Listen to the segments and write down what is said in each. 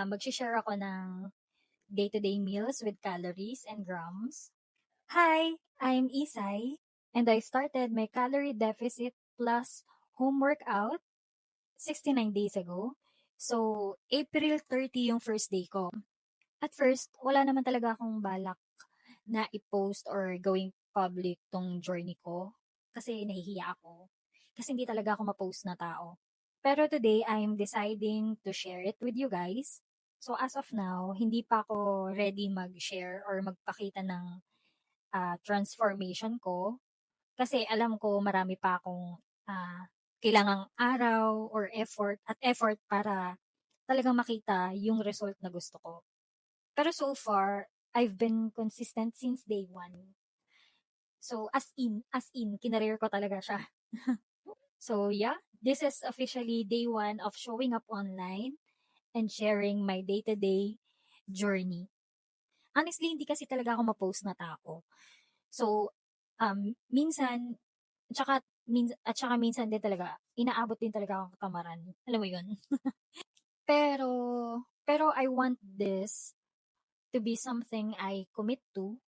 Magshi-share ako ng day-to-day meals with calories and grams. Hi, I'm Isay, and I started my calorie deficit plus home workout 69 days ago. So, April 30 yung first day ko. At first, wala naman talaga akong balak na i-post or going public tong journey ko kasi nahihiya ako. Kasi hindi talaga ako ma-post na tao. Pero today, I'm deciding to share it with you guys. So as of now, hindi pa ako ready mag-share or magpakita ng transformation ko kasi alam ko marami pa akong kailangang araw or effort para talagang makita yung result na gusto ko. Pero so far, I've been consistent since day one. So as in, kinareer ko talaga siya. So yeah, this is officially day one of showing up online and sharing my day-to-day journey. Honestly, hindi kasi talaga ako ma-post na tao. So, minsan, at saka minsan din talaga, inaabot din talaga akong katamaran. Alam mo yun? pero, pero I want this to be something I commit to.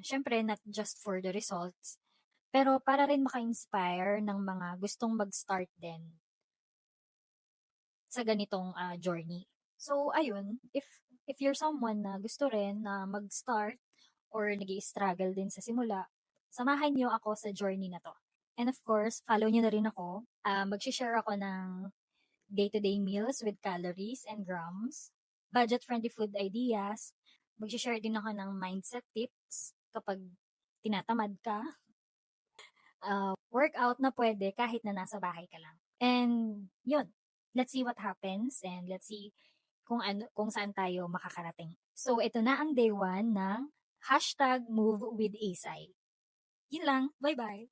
Syempre, not just for the results, pero para rin maka-inspire ng mga gustong mag-start din sa ganitong journey. So, ayun, if you're someone na gusto rin na mag-start or nag struggle din sa simula, samahan niyo ako sa journey na to. And of course, follow niyo na rin ako. Mag-share ako ng day-to-day meals with calories and grams, budget-friendly food ideas, mag-share din ako ng mindset tips kapag tinatamad ka, workout na pwede kahit na nasa bahay ka lang. And yun, let's see what happens and let's see kung saan tayo makakarating. So ito na ang day 1 ng #MoveWithAsay. Yun lang, bye-bye!